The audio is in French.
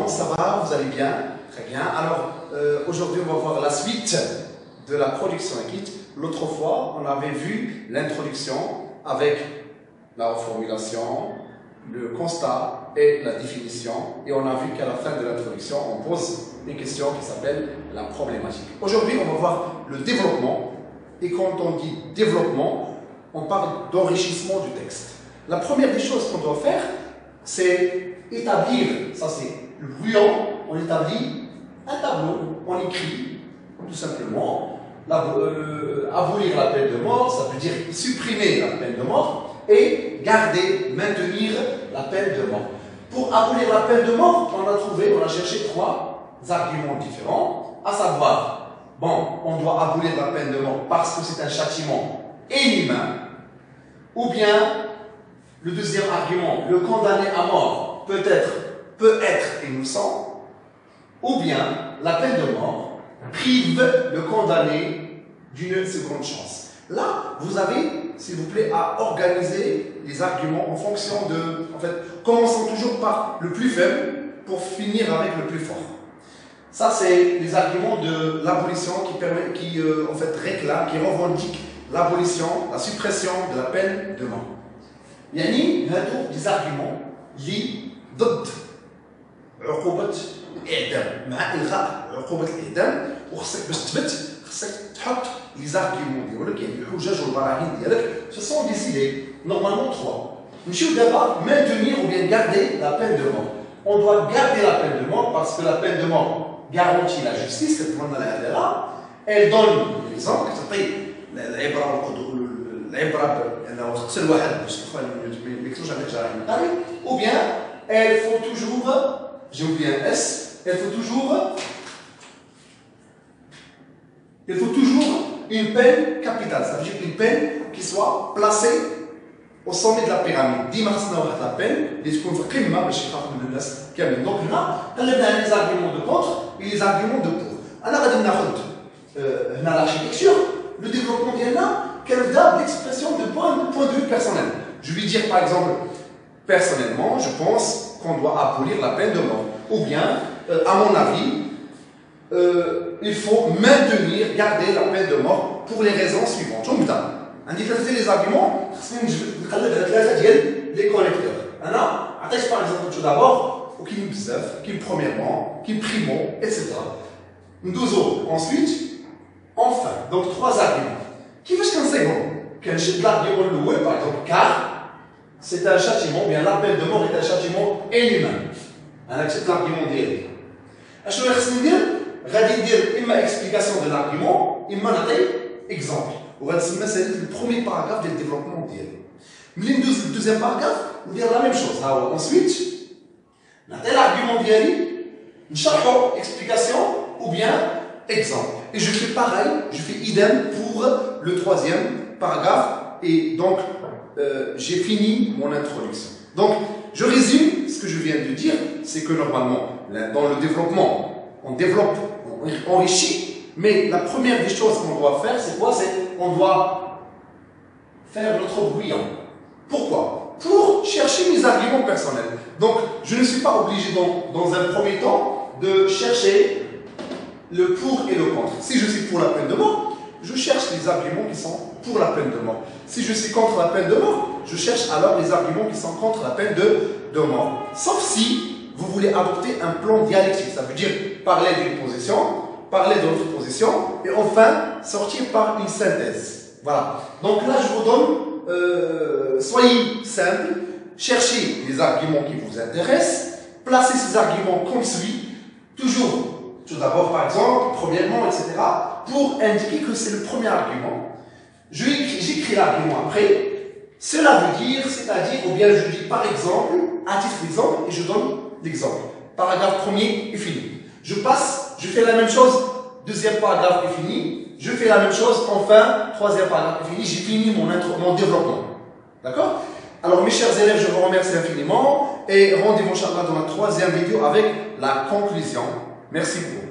ça va, vous allez bien? Très bien. Alors, aujourd'hui, on va voir la suite de la production écrite. L'autre fois, on avait vu l'introduction avec la reformulation, le constat et la définition. Et on a vu qu'à la fin de l'introduction, on pose une question qui s'appelle la problématique. Aujourd'hui, on va voir le développement. Et quand on dit développement, on parle d'enrichissement du texte. La première des choses qu'on doit faire, c'est établir, ça c'est le brouillon, on établit un tableau, on écrit tout simplement abolir la peine de mort, ça veut dire supprimer la peine de mort et garder, maintenir la peine de mort. Pour abolir la peine de mort, on a cherché trois arguments différents, à savoir, bon, on doit abolir la peine de mort parce que c'est un châtiment inhumain, ou bien le deuxième argument, le condamné à mort peut être innocent, ou bien la peine de mort prive le condamné d'une seconde chance. Là, vous avez, s'il vous plaît, à organiser les arguments en fonction de... En fait, commençons toujours par le plus faible pour finir avec le plus fort. Ça, c'est les arguments de l'abolition qui réclament, qui revendiquent l'abolition, la suppression de la peine de mort. يعني هادو des arguments اللي ضد عقوبة الإعدام مع إلغاء عقوبة الإعدام وخصك باش تثبت خصك تحط les arguments ديالك يعني الحجج والبراهين ديالك ce sont des idées normalement trois نمشيو دابا maintenir ou bien garder la peine de mort. On doit garder la peine de mort parce que la peine de mort garantit la justice كتمنى العدالة. Elle donne l'exemple كتعطي العبرة بأنه تقتل واحد باش ما يكتبوش عليك جرائم القتل ou bien elle faut toujours j'ai oublié un S il faut toujours une peine capitale, ça veut dire une peine qui soit placée au sommet de la pyramide. ديما خصنا واحد la peine اللي تكون في القمة باش يخاف من الناس كاملين. دونك هنا قلبنا على les arguments de contre et les arguments de pour. أنا غادي ناخذ هنا l'architecture, le développement ديالنا كنبدا l'expression de point de vue personnel. Je vais dire par exemple, personnellement, je pense qu'on doit abolir la peine de mort. Ou bien, à mon avis, il faut maintenir, garder la peine de mort pour les raisons suivantes. Je vais عندي ثلاثة les arguments, نقلب على ثلاثة ديال les connecteurs. أنا عطيت par exemple tout d'abord, وكاين بزاف, كاين premièrement, كاين primo, etc. ندوزو ensuite, enfin. Donc trois arguments. كيفاش كنصيبهم؟ كنشد l'argument الأول par exemple car c'est un châtiment, bien la peine de mort est un châtiment inhumain. أنا كتبت l'argument ديالي. أشنو خصني ندير؟ غادي ندير إما explication de l'argument, إما نعطي exemple. وغتسمى ساليت le premier paragraphe ديال الديفلوبمون ديالي. ملي ندوز للدوزيام paragraphe ندير la même chose. ها هو ensuite نعطي l'argument ديالي نشرحو explication ou bien exemple. Et je fais pareil, je fais idem pour le troisième paragraphe et donc j'ai fini mon introduction. Donc je résume ce que je viens de dire, c'est que normalement dans le développement on développe, on enrichit, mais la première des choses qu'on doit faire c'est quoi? C'est on doit faire notre brouillon. Pourquoi? Pour chercher mes arguments personnels. Donc je ne suis pas obligé dans un premier temps de chercher le pour et le contre. Si je suis pour la peine de mort, je cherche les arguments qui sont pour la peine de mort. Si je suis contre la peine de mort, je cherche alors les arguments qui sont contre la peine de mort. Sauf si vous voulez adopter un plan dialectique, ça veut dire parler d'une position, parler de l'autre position, et enfin sortir par une synthèse. Voilà. Donc là, je vous donne, soyez simple, cherchez les arguments qui vous intéressent, placez ces arguments comme suit, toujours. Tout d'abord, par exemple, premièrement, etc., pour indiquer que c'est le premier argument. J'écris l'argument après. Cela veut dire, c'est-à-dire, ou bien je dis par exemple, à titre d'exemple, et je donne l'exemple. Paragraphe premier est fini. Je passe, je fais la même chose, deuxième paragraphe est fini, je fais la même chose, enfin, troisième paragraphe est fini, j'ai fini mon développement. D'accord? Alors, mes chers élèves, je vous remercie infiniment, et rendez-vous, Inch'Allah, dans la troisième vidéo avec la conclusion. Merci beaucoup.